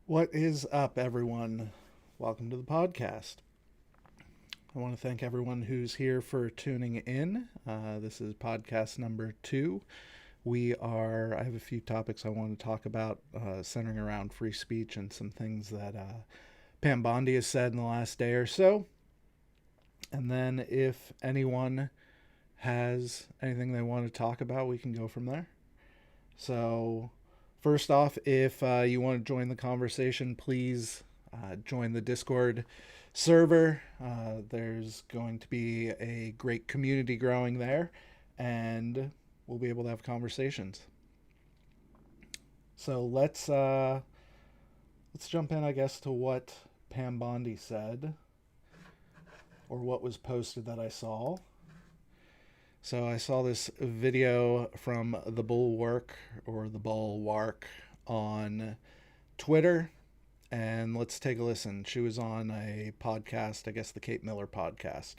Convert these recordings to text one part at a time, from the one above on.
What is up, everyone? Welcome to the podcast. I want to thank everyone who's here for tuning in. This is podcast number 2. I have a few topics I want to talk about centering around free speech and some things that Pam Bondi has said in the last day or so. And then if anyone has anything they want to talk about, we can go from there. So, first off, if you want to join the conversation, please join the Discord server. There's going to be a great community growing there, and we'll be able to have conversations. So let's jump in, I guess, to what Pam Bondi said, or what was posted that I saw. So I saw this video from the Bulwark on Twitter, and let's take a listen. She was on a podcast, I guess the Kate Miller podcast.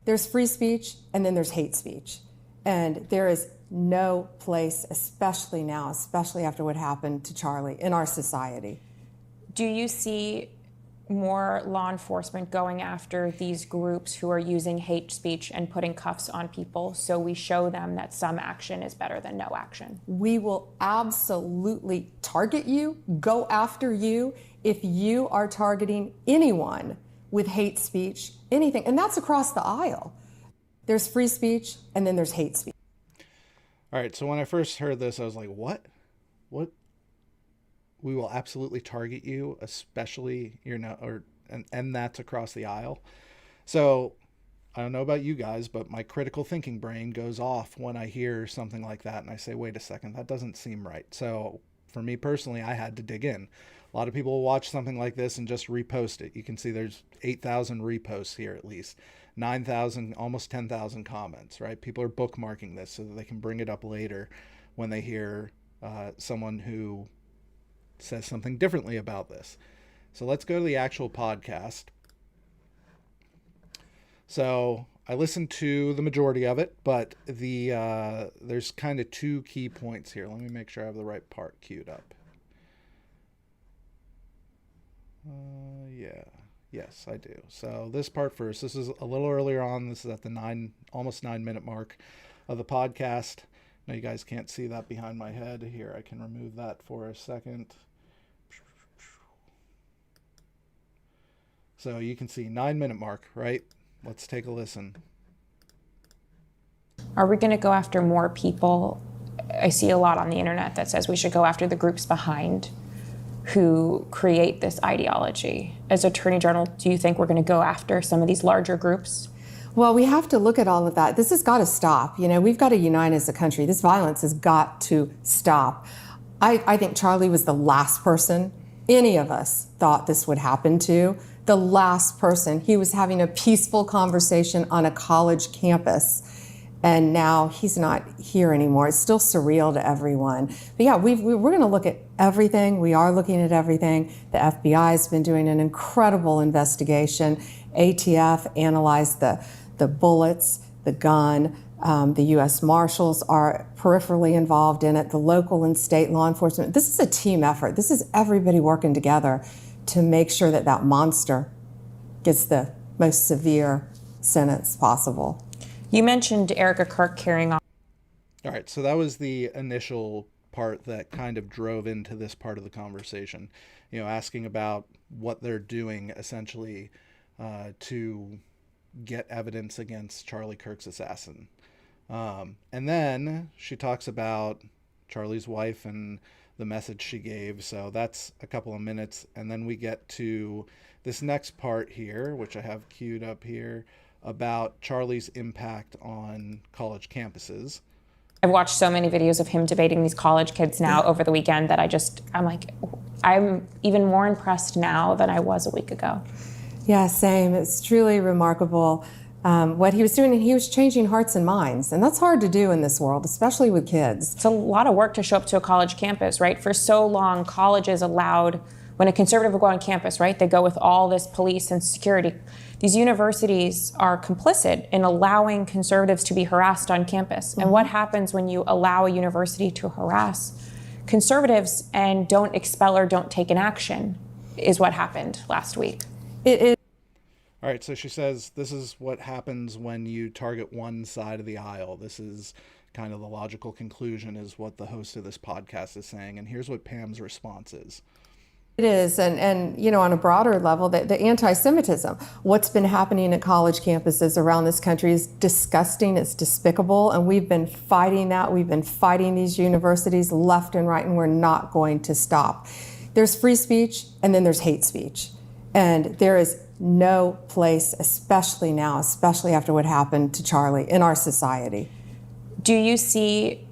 There's free speech and then there's hate speech. And there is no place, especially now, especially after what happened to Charlie, in our society. Do you see more law enforcement going after these groups who are using hate speech and putting cuffs on people so we show them that some action is better than no action? We will absolutely target you, go after you, if you are targeting anyone with hate speech, anything. And that's across the aisle. There's free speech and then there's hate speech. All right, so when I first heard this, I was like, what? We will absolutely target you, especially and that's across the aisle. So I don't know about you guys, but my critical thinking brain goes off when I hear something like that, and I say, wait a second, that doesn't seem right. So for me personally, I had to dig in. A lot of people will watch something like this and just repost it. You can see there's 8,000 reposts here at least, 9,000, almost 10,000 comments, right? People are bookmarking this so that they can bring it up later when they hear someone who says something differently about this. So let's go to the actual podcast. So I listened to the majority of it, but there's kind of two key points here. Let me make sure I have the right part queued up. Yes, I do. So this part first. This is a little earlier on. This is at the almost 9-minute mark of the podcast. Now you guys can't see that behind my head. Here, I can remove that for a second. So you can see 9-minute mark, right? Let's take a listen. Are we going to go after more people? I see a lot on the internet that says we should go after the groups behind who create this ideology. As Attorney General, do you think we're going to go after some of these larger groups? Well, we have to look at all of that. This has got to stop. We've got to unite as a country. This violence has got to stop. I think Charlie was the last person any of us thought this would happen to. The last person. He was having a peaceful conversation on a college campus, and now he's not here anymore. It's still surreal to everyone. But yeah, we're going to look at everything. We are looking at everything. The FBI has been doing an incredible investigation. ATF analyzed the bullets, the gun. The U.S. Marshals are peripherally involved in it, the local and state law enforcement. This is a team effort. This is everybody working together to make sure that that monster gets the most severe sentence possible. You mentioned Erica Kirk carrying on. All right, so that was the initial part that kind of drove into this part of the conversation, asking about what they're doing essentially to get evidence against Charlie Kirk's assassin. And then she talks about Charlie's wife and the message she gave. So that's a couple of minutes. And then we get to this next part here, which I have queued up here, about Charlie's impact on college campuses. I've watched so many videos of him debating these college kids now over the weekend that I'm even more impressed now than I was a week ago. Yeah, same. It's truly remarkable what he was doing, and he was changing hearts and minds. And that's hard to do in this world, especially with kids. It's a lot of work to show up to a college campus, right? For so long, colleges allowed, when a conservative would go on campus, right, they go with all this police and security. These universities are complicit in allowing conservatives to be harassed on campus. Mm-hmm. And what happens when you allow a university to harass conservatives and don't expel or don't take an action, is what happened last week. All right, so she says this is what happens when you target one side of the aisle. This is kind of the logical conclusion, is what the host of this podcast is saying. And here's what Pam's response is. It is, and you know, on a broader level, the anti-Semitism, what's been happening at college campuses around this country is disgusting, it's despicable, and we've been fighting that. We've been fighting these universities left and right, and we're not going to stop. There's free speech, and then there's hate speech. And there is no place, especially now, especially after what happened to Charlie, in our society. Do you see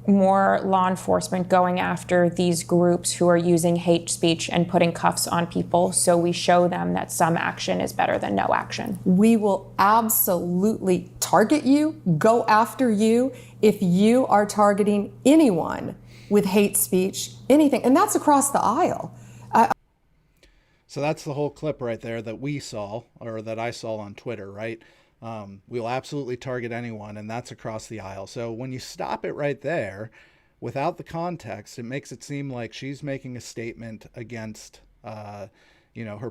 more law enforcement going after these groups who are using hate speech and putting cuffs on people, so we show them that some action is better than no action? We will absolutely target you, go after you, if you are targeting anyone with hate speech, anything. And that's across the aisle. So that's the whole clip right there that we saw, or that I saw on Twitter, right? We'll absolutely target anyone, and that's across the aisle. So when you stop it right there, without the context, it makes it seem like she's making a statement against, her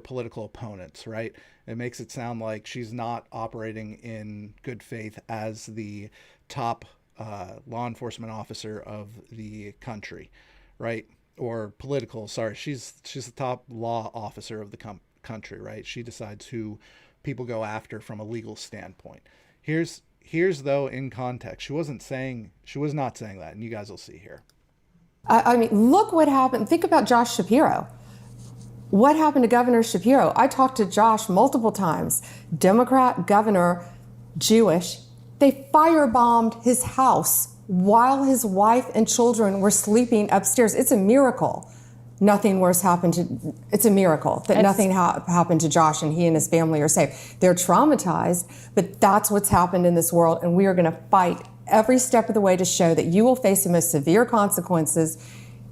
political opponents, right? It makes it sound like she's not operating in good faith as the top law enforcement officer of the country, right? Or political, sorry, she's the top law officer of the country, right? She decides who people go after from a legal standpoint. Here's though, in context, she was not saying that, and you guys will see here. I mean, look what happened. Think about Josh Shapiro. What happened to Governor Shapiro? I talked to Josh multiple times. Democrat governor, Jewish. They firebombed his house while his wife and children were sleeping upstairs. It's a miracle. Nothing worse happened it's a miracle that nothing happened to Josh, and he and his family are safe. They're traumatized, but that's what's happened in this world, and we are going to fight every step of the way to show that you will face the most severe consequences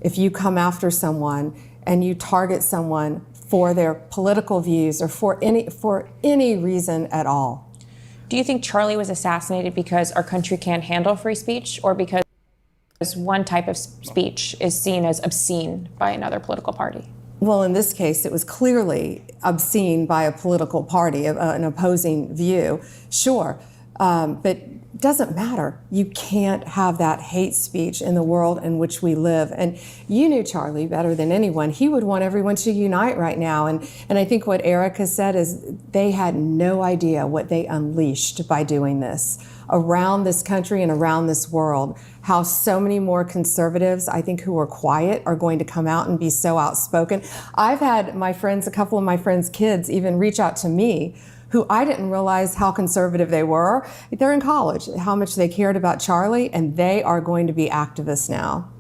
if you come after someone and you target someone for their political views or for any reason at all. Do you think Charlie was assassinated because our country can't handle free speech, or because one type of speech is seen as obscene by another political party? Well, in this case, it was clearly obscene by a political party, an opposing view, sure. But it doesn't matter. You can't have that hate speech in the world in which we live. And you knew Charlie better than anyone. He would want everyone to unite right now. And I think what Erica said is they had no idea what they unleashed by doing this around this country and around this world. How so many more conservatives, I think, who are quiet are going to come out and be so outspoken. I've had my friends, a couple of my friends' kids even reach out to me, who I didn't realize how conservative they were. They're in college, how much they cared about Charlie, and they are going to be activists now.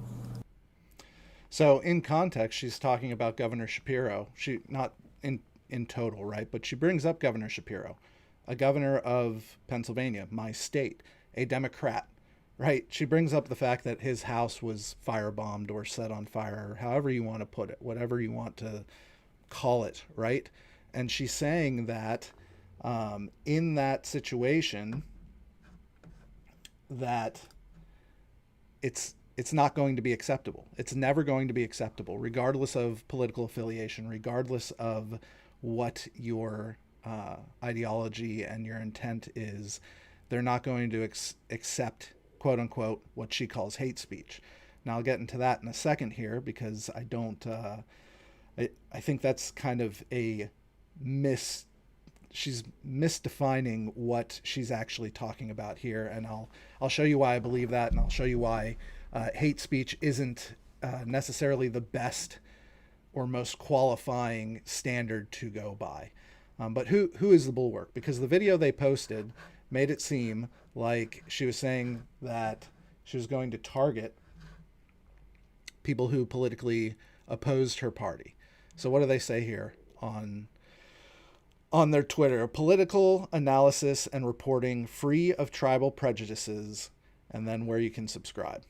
So in context, she's talking about Governor Shapiro. She not in total, right? But she brings up Governor Shapiro, a governor of Pennsylvania, my state, a Democrat, right? She brings up the fact that his house was firebombed or set on fire, or however you want to put it, whatever you want to call it, right? And she's saying that in that situation, that it's not going to be acceptable. It's never going to be acceptable, regardless of political affiliation, regardless of what your ideology and your intent is. They're not going to accept, quote unquote, what she calls hate speech. Now I'll get into that in a second here, because I don't. I think that's kind of a she's misdefining what she's actually talking about here, and I'll show you why I believe that, and I'll show you why hate speech isn't necessarily the best or most qualifying standard to go by. But who is the Bulwark? Because the video they posted made it seem like she was saying that she was going to target people who politically opposed her party. So what do they say here on their Twitter? Political analysis and reporting free of tribal prejudices, and then where you can subscribe.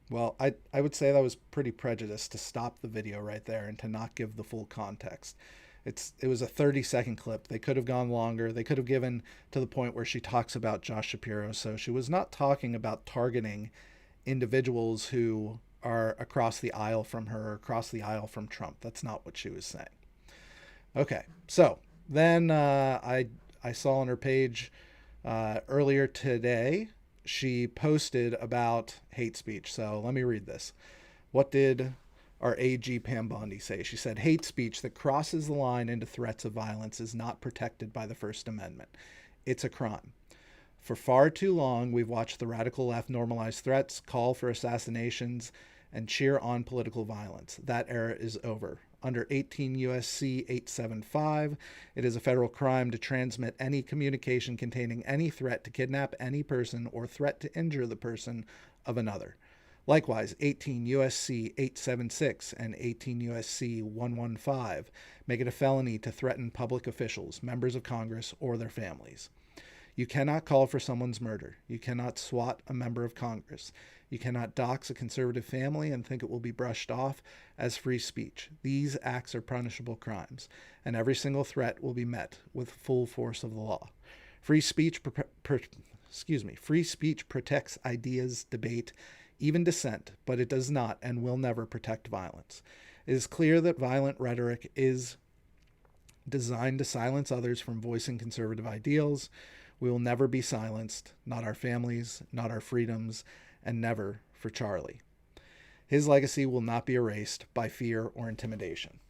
Well, I would say that was pretty prejudiced to stop the video right there and to not give the full context. It was a 30-second clip. They could have gone longer. They could have given to the point where she talks about Josh Shapiro. So she was not talking about targeting individuals who are across the aisle from her, across the aisle from Trump. That's not what she was saying. Okay, so then I saw on her page earlier today, she posted about hate speech. So let me read this. What did our AG Pam Bondi say? She said, hate speech that crosses the line into threats of violence is not protected by the First Amendment. It's a crime. For far too long, we've watched the radical left normalize threats, call for assassinations, and cheer on political violence. That era is over. Under 18 U.S.C. 875, it is a federal crime to transmit any communication containing any threat to kidnap any person or threat to injure the person of another. Likewise, 18 U.S.C. 876 and 18 U.S.C. 115 make it a felony to threaten public officials, members of Congress, or their families. You cannot call for someone's murder. You cannot swat a member of Congress. You cannot dox a conservative family and think it will be brushed off as free speech. These acts are punishable crimes, and every single threat will be met with full force of the law. Free speech protects ideas, debate, even dissent, but it does not and will never protect violence. It is clear that violent rhetoric is designed to silence others from voicing conservative ideals. We will never be silenced, not our families, not our freedoms, and never for Charlie. His legacy will not be erased by fear or intimidation.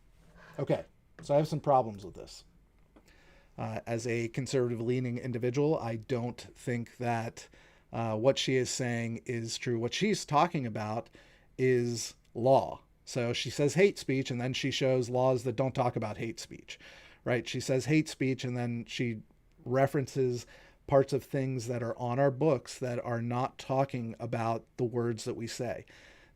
Okay, so I have some problems with this. As a conservative-leaning individual, I don't think that what she is saying is true. What she's talking about is law. So she says hate speech, and then she shows laws that don't talk about hate speech, right? She says hate speech, and then she references parts of things that are on our books that are not talking about the words that we say.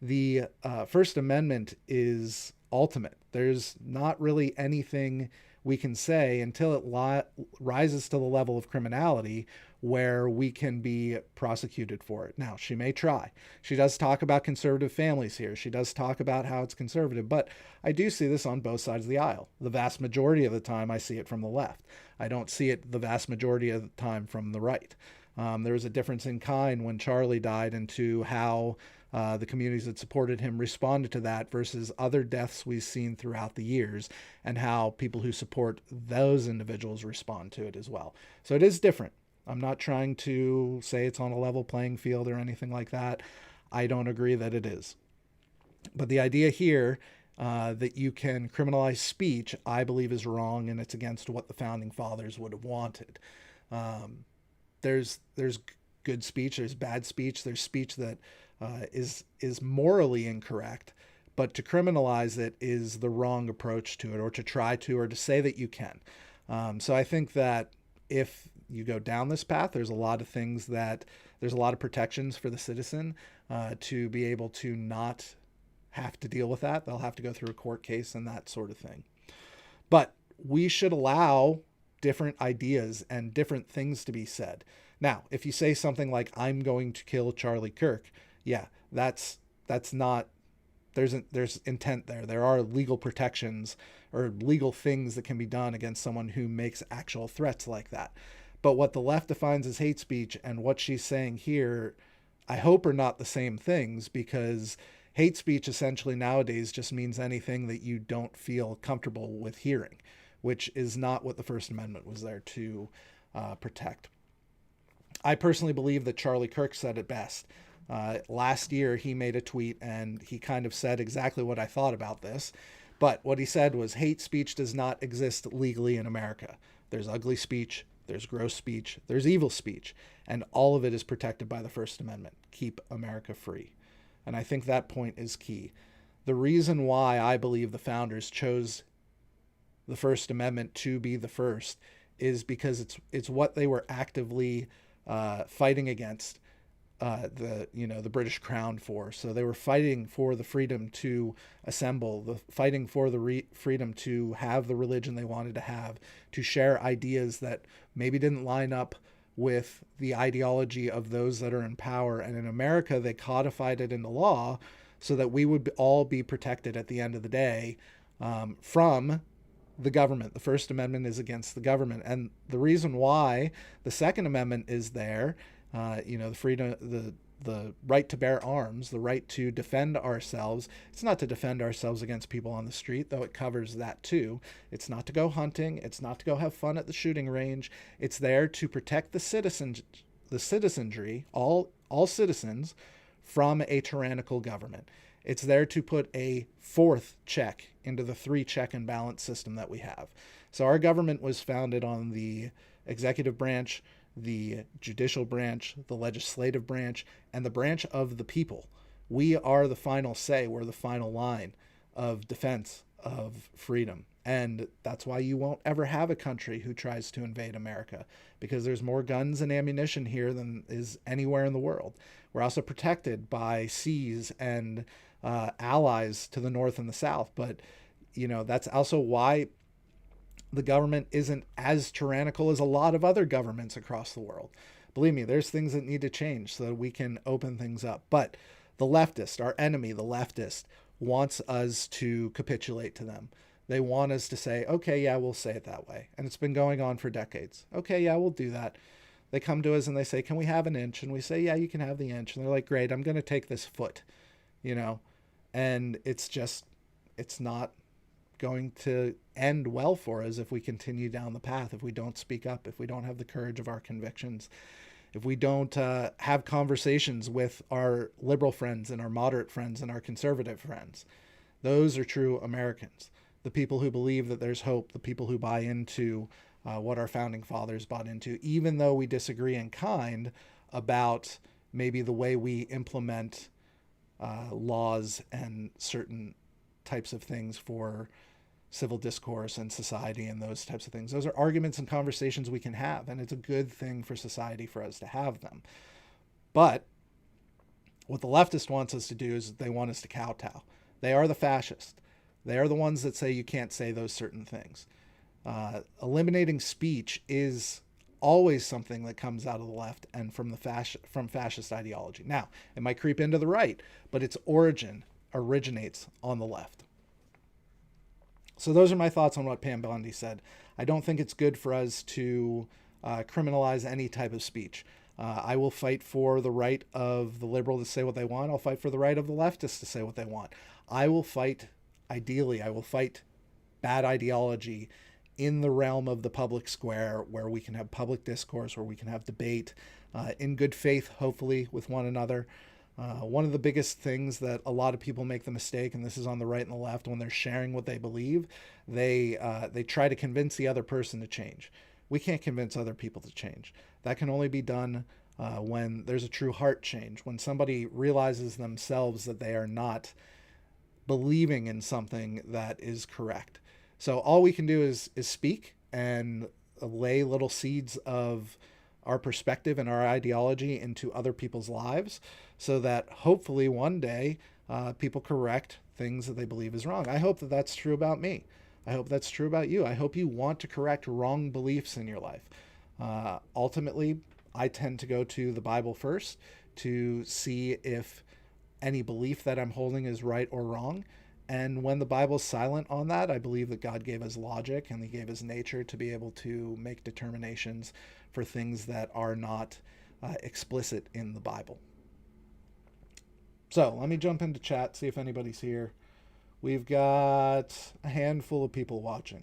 The First Amendment is ultimate. There's not really anything we can say until it rises to the level of criminality where we can be prosecuted for it. Now, she may try. She does talk about conservative families here. She does talk about how it's conservative, but I do see this on both sides of the aisle. The vast majority of the time, I see it from the left. I don't see it the vast majority of the time from the right. There was a difference in kind when Charlie died and to how the communities that supported him responded to that versus other deaths we've seen throughout the years and how people who support those individuals respond to it as well. So it is different. I'm not trying to say it's on a level playing field or anything like that. I don't agree that it is. But the idea here that you can criminalize speech, I believe is wrong, and it's against what the founding fathers would have wanted. There's good speech, there's bad speech, there's speech that is morally incorrect, but to criminalize it is the wrong approach to it, or to try to, or to say that you can. So I think that if you go down this path, there's a lot of protections for the citizen to be able to not have to deal with that. They'll have to go through a court case and that sort of thing. But we should allow different ideas and different things to be said. Now, if you say something like, I'm going to kill Charlie Kirk, yeah, that's not, there's intent there. There are legal protections or legal things that can be done against someone who makes actual threats like that. But what the left defines as hate speech and what she's saying here, I hope are not the same things, because hate speech essentially nowadays just means anything that you don't feel comfortable with hearing, which is not what the First Amendment was there to protect. I personally believe that Charlie Kirk said it best. Last year, he made a tweet and he kind of said exactly what I thought about this. But what he said was, hate speech does not exist legally in America. There's ugly speech, there's gross speech, there's evil speech, and all of it is protected by the First Amendment. Keep America free. And I think that point is key. The reason why I believe the founders chose the First Amendment to be the first is because it's what they were actively fighting against the British Crown for. So they were fighting for the freedom to assemble, fighting for the freedom to have the religion they wanted to have, to share ideas that maybe didn't line up with the ideology of those that are in power. And in America, they codified it into law so that we would all be protected at the end of the day from the government. The First Amendment is against the government. And the reason why the Second Amendment is there, the freedom, the right to bear arms, the right to defend ourselves. It's not to defend ourselves against people on the street, though it covers that too. It's not to go hunting. It's not to go have fun at the shooting range. It's there to protect the citizenry, all citizens, from a tyrannical government. It's there to put a fourth check into the 3 check and balance system that we have. So our government was founded on the executive branch, the judicial branch, the legislative branch, and the branch of the people. We are the final say. We're the final line of defense of freedom. And that's why you won't ever have a country who tries to invade America, because there's more guns and ammunition here than is anywhere in the world. We're also protected by seas and allies to the north and the south. But, that's also why the government isn't as tyrannical as a lot of other governments across the world. Believe me, there's things that need to change so that we can open things up. But the leftist, our enemy, the leftist, wants us to capitulate to them. They want us to say, okay, yeah, we'll say it that way. And it's been going on for decades. Okay, yeah, we'll do that. They come to us and they say, can we have an inch? And we say, yeah, you can have the inch. And they're like, great, I'm going to take this foot, And it's not going to end well for us if we continue down the path, if we don't speak up, if we don't have the courage of our convictions, if we don't have conversations with our liberal friends and our moderate friends and our conservative friends. Those are true Americans, the people who believe that there's hope, the people who buy into what our founding fathers bought into, even though we disagree in kind about maybe the way we implement laws and certain types of things for civil discourse and society and those types of things. Those are arguments and conversations we can have, and it's a good thing for society for us to have them. But what the leftist wants us to do is they want us to kowtow. They are the fascists. They are the ones that say you can't say those certain things. Eliminating speech is always something that comes out of the left and from fascist ideology. Now, it might creep into the right, but its origin originates on the left. So those are my thoughts on what Pam Bondi said. I don't think it's good for us to criminalize any type of speech. I will fight for the right of the liberal to say what they want. I'll fight for the right of the leftist to say what they want. I will fight bad ideology in the realm of the public square, where we can have public discourse, where we can have debate in good faith, hopefully, with one another. One of the biggest things that a lot of people make the mistake, and this is on the right and the left, when they're sharing what they believe, they try to convince the other person to change. We can't convince other people to change. That can only be done when there's a true heart change, when somebody realizes themselves that they are not believing in something that is correct. So all we can do is speak and lay little seeds of our perspective and our ideology into other people's lives, so that hopefully one day people correct things that they believe is wrong. I hope that that's true about me. I hope that's true about you. I hope you want to correct wrong beliefs in your life. Ultimately, I tend to go to the Bible first to see if any belief that I'm holding is right or wrong. And when the Bible's silent on that, I believe that God gave us logic and he gave us nature to be able to make determinations for things that are not explicit in the Bible. So let me jump into chat, see if anybody's here. We've got a handful of people watching.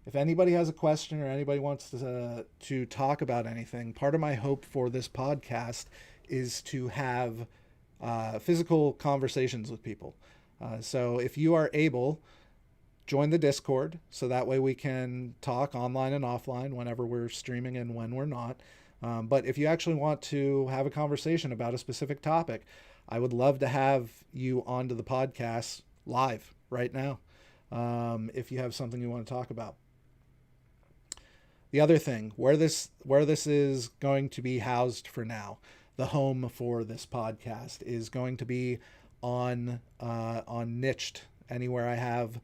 If anybody has a question or anybody wants to talk about anything, part of my hope for this podcast is to have physical conversations with people. So if you are able, join the Discord, so that way we can talk online and offline whenever we're streaming and when we're not. But if you actually want to have a conversation about a specific topic, I would love to have you onto the podcast live right now, if you have something you want to talk about. The other thing, where this is going to be housed for now, the home for this podcast is going to be on Niched. Anywhere I have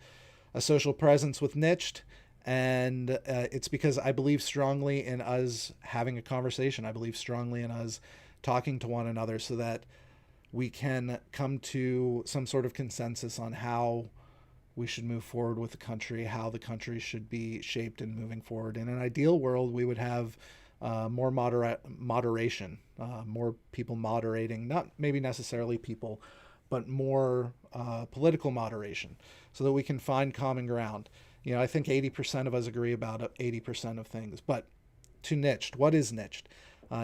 a social presence with Niched, and it's because I believe strongly in us having a conversation. I believe strongly in us talking to one another so that we can come to some sort of consensus on how we should move forward with the country, how the country should be shaped and moving forward. In an ideal world, we would have more moderation, more people moderating, not maybe necessarily people, but more political moderation, so that we can find common ground. I think 80% of us agree about 80% of things. But to Niched, what is Niched?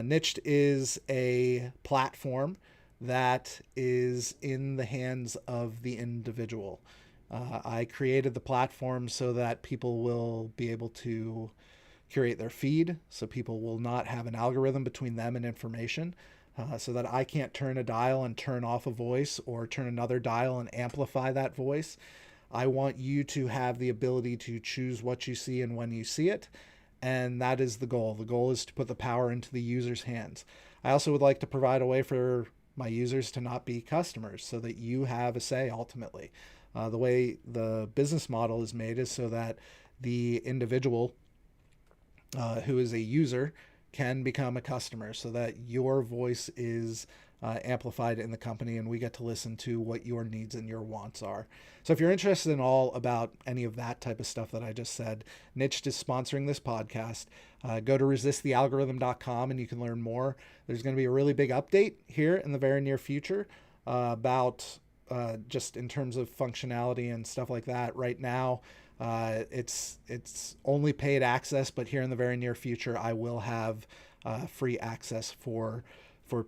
Niched is a platform that is in the hands of the individual. I created the platform so that people will be able to curate their feed, so people will not have an algorithm between them and information, so that I can't turn a dial and turn off a voice, or turn another dial and amplify that voice. I want you to have the ability to choose what you see and when you see it. And that is the goal. The goal is to put the power into the user's hands. I also would like to provide a way for my users to not be customers, so that you have a say ultimately. The way the business model is made is so that the individual who is a user can become a customer, so that your voice is amplified in the company, and we get to listen to what your needs and your wants are. So if you're interested in all about any of that type of stuff that I just said, Niched is sponsoring this podcast. Go to resistthealgorithm.com and you can learn more. There's going to be a really big update here in the very near future about just in terms of functionality and stuff like that. Right now, it's only paid access, but here in the very near future, I will have free access for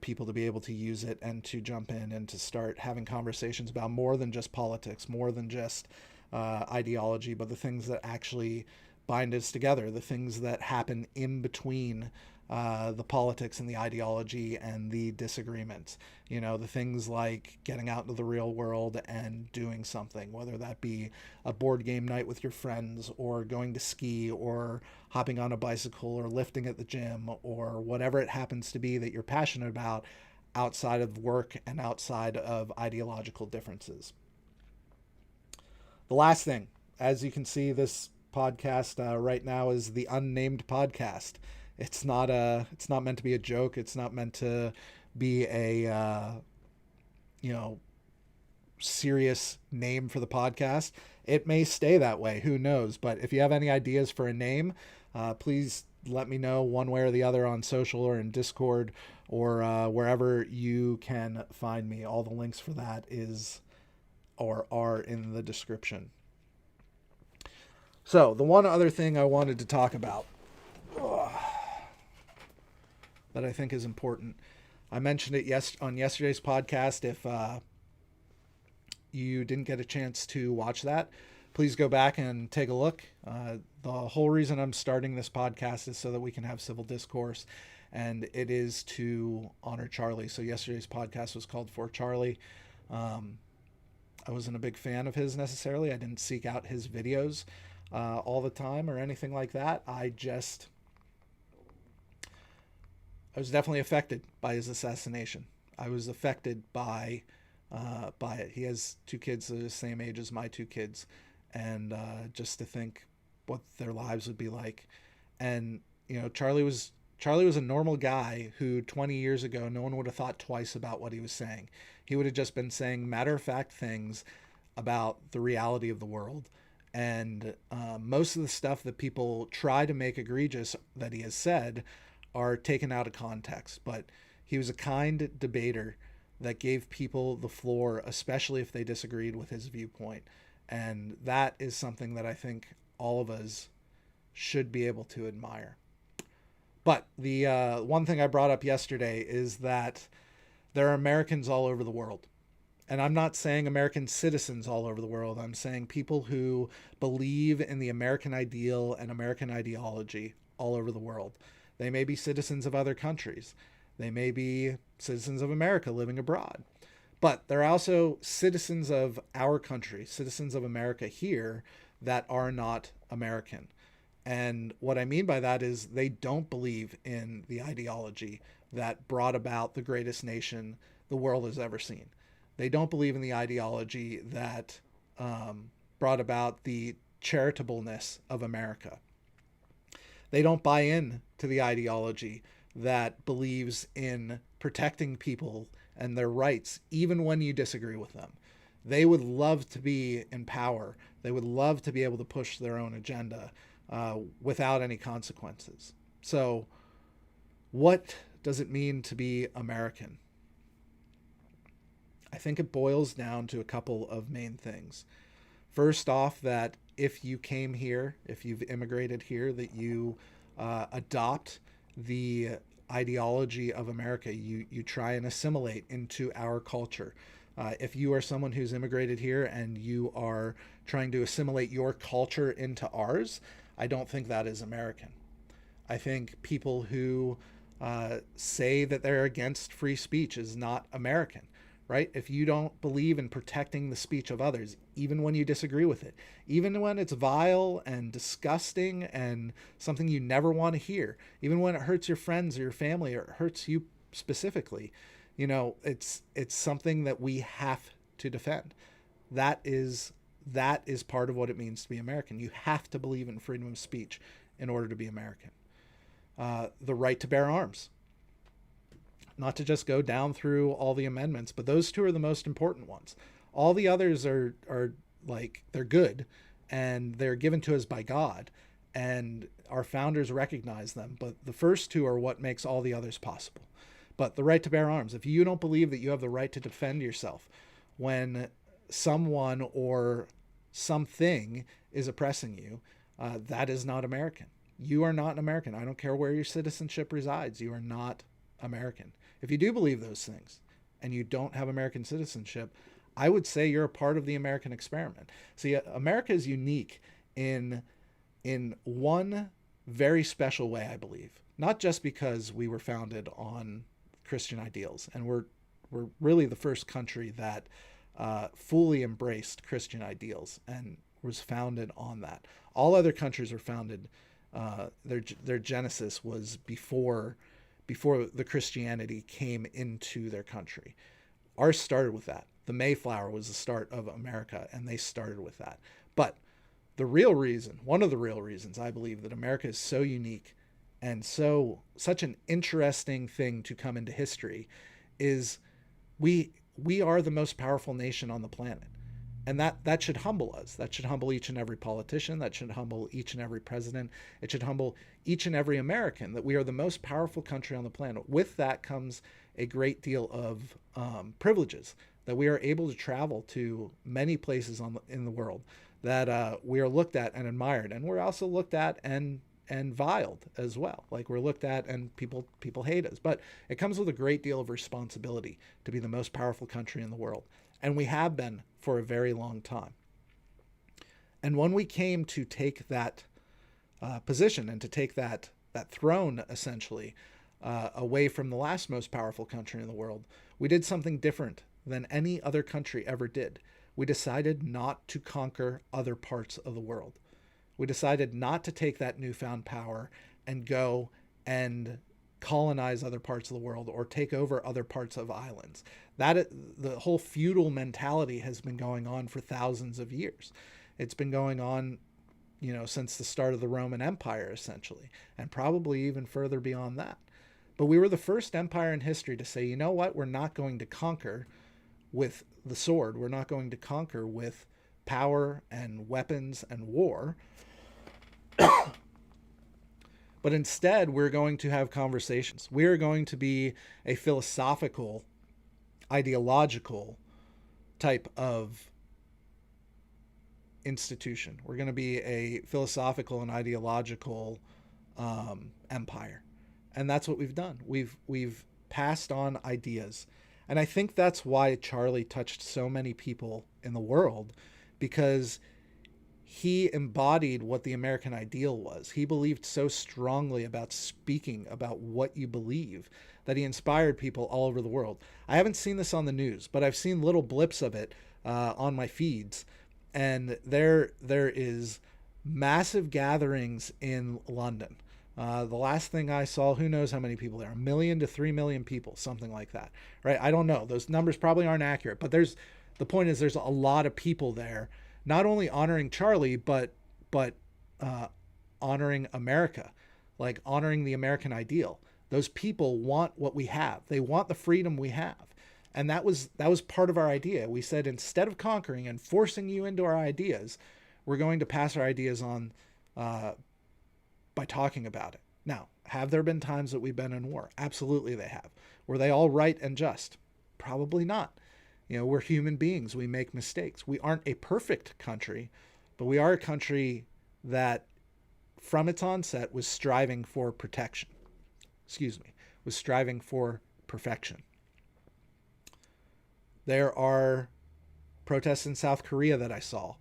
people to be able to use it and to jump in and to start having conversations about more than just politics, more than just ideology, but the things that actually bind us together, the things that happen in between the politics and the ideology and the disagreements. The things like getting out into the real world and doing something, whether that be a board game night with your friends, or going to ski, or hopping on a bicycle, or lifting at the gym, or whatever it happens to be that you're passionate about outside of work and outside of ideological differences. The last thing, as you can see, this podcast right now is the unnamed podcast. It's not meant to be a joke. It's not meant to be a serious name for the podcast. It may stay that way. Who knows? But if you have any ideas for a name, please let me know one way or the other on social or in Discord or wherever you can find me. All the links for that are in the description. So the one other thing I wanted to talk about that I think is important, I mentioned it on yesterday's podcast. If you didn't get a chance to watch that, please go back and take a look. The whole reason I'm starting this podcast is so that we can have civil discourse, and it is to honor Charlie. So yesterday's podcast was called For Charlie. I wasn't a big fan of his necessarily. I didn't seek out his videos all the time or anything like that. I was definitely affected by his assassination. I was affected by it. He has two kids that are the same age as my two kids, and just to think what their lives would be like. And Charlie was a normal guy who 20 years ago no one would have thought twice about what he was saying. He would have just been saying matter-of-fact things about the reality of the world. And most of the stuff that people try to make egregious that he has said are taken out of context. But he was a kind debater that gave people the floor, especially if they disagreed with his viewpoint. And that is something that I think all of us should be able to admire. But the one thing I brought up yesterday is that there are Americans all over the world. And I'm not saying American citizens all over the world. I'm saying people who believe in the American ideal and American ideology all over the world. They may be citizens of other countries. They may be citizens of America living abroad. But they're also citizens of our country, citizens of America here that are not American. And what I mean by that is they don't believe in the ideology that brought about the greatest nation the world has ever seen. They don't believe in the ideology that brought about the charitableness of America. They don't buy in to the ideology that believes in protecting people and their rights, even when you disagree with them. They would love to be in power. They would love to be able to push their own agenda without any consequences. So What does it mean to be American? I think it boils down to a couple of main things. First off, that if you came here, if you've immigrated here, that you adopt the ideology of America. You try and assimilate into our culture. If you are someone who's immigrated here and you are trying to assimilate your culture into ours, I don't think that is American. I think people who say that they're against free speech is not American, right? If you don't believe in protecting the speech of others, even when you disagree with it, even when it's vile and disgusting and something you never want to hear, even when it hurts your friends or your family or it hurts you specifically, it's something that we have to defend. That is part of what it means to be American. You have to believe in freedom of speech in order to be American. The right to bear arms. Not to just go down through all the amendments, but those two are the most important ones. All the others are like, they're good and they're given to us by God, and our founders recognize them. But the first two are what makes all the others possible. But the right to bear arms, if you don't believe that you have the right to defend yourself when someone or something is oppressing you, that is not American. You are not an American. I don't care where your citizenship resides. You are not American. If you do believe those things and you don't have American citizenship, I would say you're a part of the American experiment. See, America is unique in one very special way, I believe. Not just because we were founded on Christian ideals, and we're really the first country that fully embraced Christian ideals and was founded on that. All other countries were founded, their genesis was before the Christianity came into their country. Ours started with that. The Mayflower was the start of America, and they started with that. But one of the real reasons I believe that America is so unique and such an interesting thing to come into history is we are the most powerful nation on the planet. And that should humble us. That should humble each and every politician. That should humble each and every president. It should humble each and every American that we are the most powerful country on the planet. With that comes a great deal of privileges, that we are able to travel to many places in the world, that we are looked at and admired. And we're also looked at and viled as well. Like, we're looked at and people hate us. But it comes with a great deal of responsibility to be the most powerful country in the world. And we have been for a very long time. And when we came to take that position and to take that throne, essentially, away from the last most powerful country in the world, we did something different than any other country ever did. We decided not to conquer other parts of the world. We decided not to take that newfound power and go and colonize other parts of the world or take over other parts of islands. The whole feudal mentality has been going on for thousands of years. It's been going on, since the start of the Roman Empire, essentially, and probably even further beyond that. But we were the first empire in history to say, you know what, we're not going to conquer with the sword. We're not going to conquer with power and weapons and war. But instead, we're going to have conversations. We're going to be a philosophical, ideological type of institution. We're going to be a philosophical and ideological empire. And that's what we've done. We've passed on ideas. And I think that's why Charlie touched so many people in the world, because he embodied what the American ideal was. He believed so strongly about speaking about what you believe that he inspired people all over the world. I haven't seen this on the news, but I've seen little blips of it on my feeds. And there is massive gatherings in London. The last thing I saw, who knows how many people there are, 1 million to 3 million people, something like that, right? I don't know. Those numbers probably aren't accurate, but the point is there's a lot of people there, not only honoring Charlie, but honoring America, like honoring the American ideal. Those people want what we have. They want the freedom we have. And that was part of our idea. We said, instead of conquering and forcing you into our ideas, we're going to pass our ideas on by talking about it. Now, have there been times that we've been in war? Absolutely they have. Were they all right and just? Probably not. We're human beings. We make mistakes. We aren't a perfect country, but we are a country that from its onset was striving for protection. Was striving for perfection. There are protests in South Korea that I saw.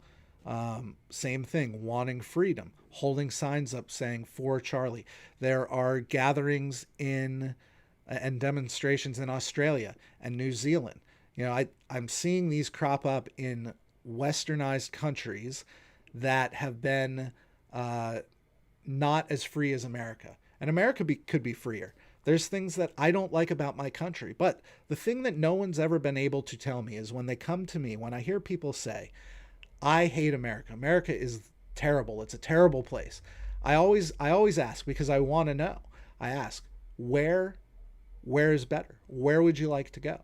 Same thing, wanting freedom, holding signs up saying for Charlie. There are gatherings and demonstrations in Australia and New Zealand. I'm seeing these crop up in westernized countries that have been not as free as America. And America could be freer. There's things that I don't like about my country. But the thing that no one's ever been able to tell me is when they come to me, when I hear people say, I hate America. America is terrible. It's a terrible place. I always ask because I want to know. I ask, where is better? Where would you like to go?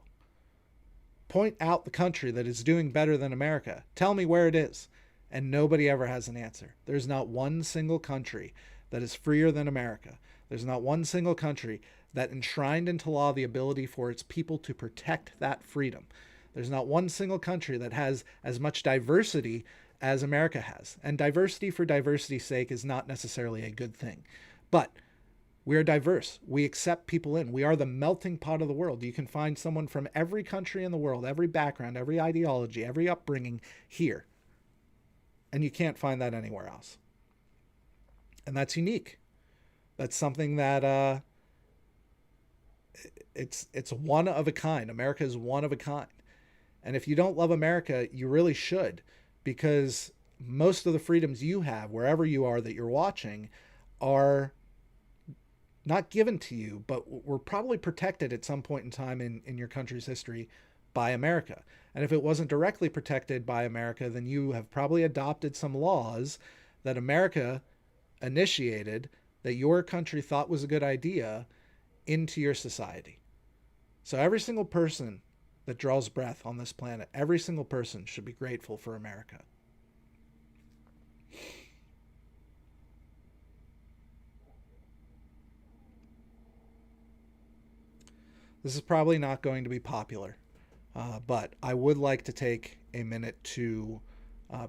Point out the country that is doing better than America. Tell me where it is. And nobody ever has an answer. There's not one single country that is freer than America. There's not one single country that enshrined into law the ability for its people to protect that freedom. There's not one single country that has as much diversity as America has. And diversity for diversity's sake is not necessarily a good thing. But we are diverse. We accept people in. We are the melting pot of the world. You can find someone from every country in the world, every background, every ideology, every upbringing here. And you can't find that anywhere else. And that's unique. That's something that it's one of a kind. America is one of a kind. And if you don't love America, you really should, because most of the freedoms you have, wherever you are that you're watching, are not given to you, but were probably protected at some point in time in your country's history by America. And if it wasn't directly protected by America, then you have probably adopted some laws that America initiated that your country thought was a good idea into your society. So every single person that draws breath on this planet, every single person should be grateful for America. This is probably not going to be popular, but I would like to take a minute to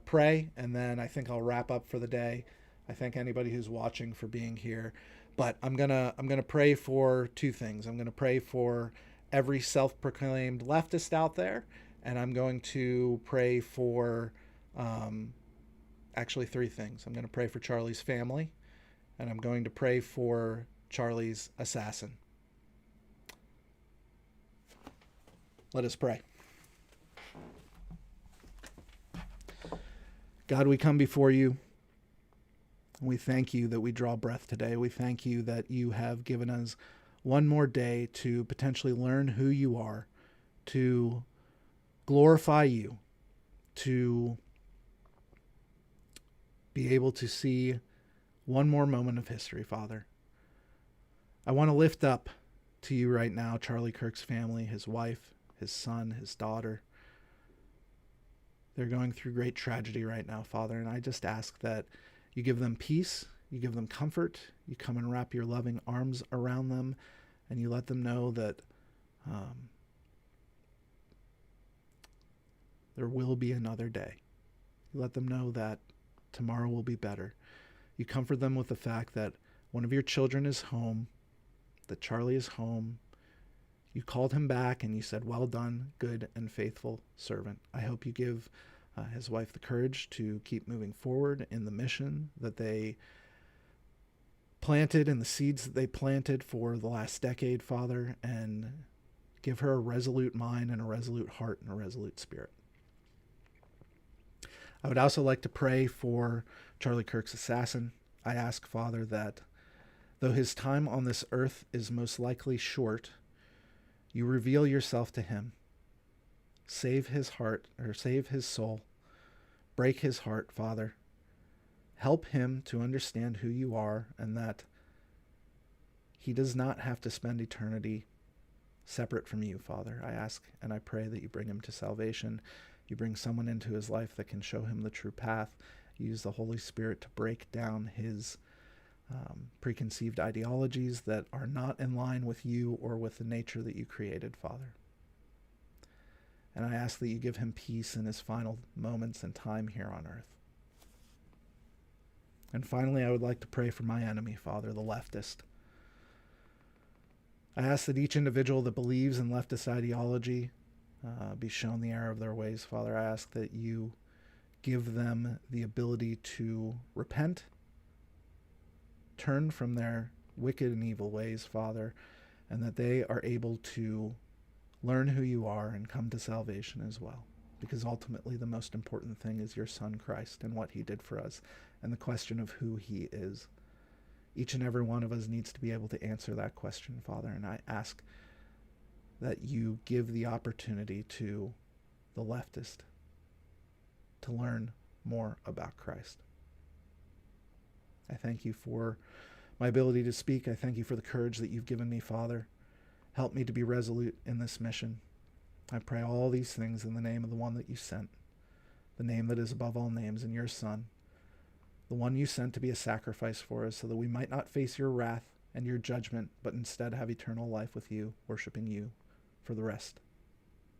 pray, and then I think I'll wrap up for the day. I thank anybody who's watching for being here, but I'm gonna pray for two things. I'm gonna pray for every self-proclaimed leftist out there, and I'm going to pray for actually three things. I'm going to pray for Charlie's family, and I'm going to pray for Charlie's assassin. Let us pray. God, we come before you. We thank you that we draw breath today. We thank you that you have given us one more day to potentially learn who you are, to glorify you, to be able to see one more moment of history, Father. I want to lift up to you right now Charlie Kirk's family, his wife, his son, his daughter. They're going through great tragedy right now, Father, and I just ask that you give them peace, you give them comfort, you come and wrap your loving arms around them, and you let them know that there will be another day. You let them know that tomorrow will be better. You comfort them with the fact that one of your children is home, that Charlie is home. You called him back and you said, well done, good and faithful servant. I hope you give his wife the courage to keep moving forward in the mission that they planted and the seeds that they planted for the last decade, Father, and give her a resolute mind and a resolute heart and a resolute spirit. I would also like to pray for Charlie Kirk's assassin. I ask, Father, that though his time on this earth is most likely short, you reveal yourself to him. Save his heart, or save his soul. Break his heart, Father. Help him to understand who you are and that he does not have to spend eternity separate from you, Father. I ask and I pray that you bring him to salvation. You bring someone into his life that can show him the true path. You use the Holy Spirit to break down his preconceived ideologies that are not in line with you or with the nature that you created, Father. And I ask that you give him peace in his final moments and time here on earth. And finally, I would like to pray for my enemy, Father, the leftist. I ask that each individual that believes in leftist ideology be shown the error of their ways, Father. I ask that you give them the ability to repent, turn from their wicked and evil ways, Father, and that they are able to learn who you are and come to salvation as well. Because ultimately the most important thing is your Son Christ and what he did for us, and the question of who he is. Each and every one of us needs to be able to answer that question, Father, and I ask that you give the opportunity to the leftist to learn more about Christ. I thank you for my ability to speak. I thank you for the courage that you've given me, Father. Help me to be resolute in this mission. I pray all these things in the name of the one that you sent, the name that is above all names, and your Son, the one you sent to be a sacrifice for us so that we might not face your wrath and your judgment, but instead have eternal life with you, worshiping you for the rest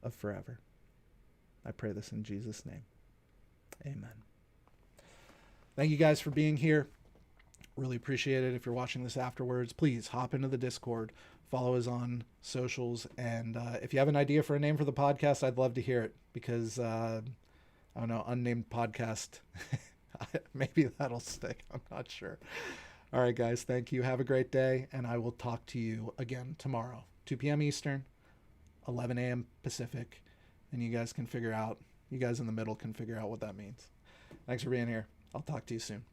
of forever. I pray this in Jesus' name. Amen. Thank you guys for being here. Really appreciate it. If you're watching this afterwards, please hop into the Discord, follow us on socials, and if you have an idea for a name for the podcast, I'd love to hear it, because I don't know, unnamed podcast. Maybe that'll stick. I'm not sure. All right, guys. Thank you. Have a great day, and I will talk to you again tomorrow, 2 p.m. Eastern, 11 a.m. Pacific, and you guys in the middle can figure out what that means. Thanks for being here. I'll talk to you soon.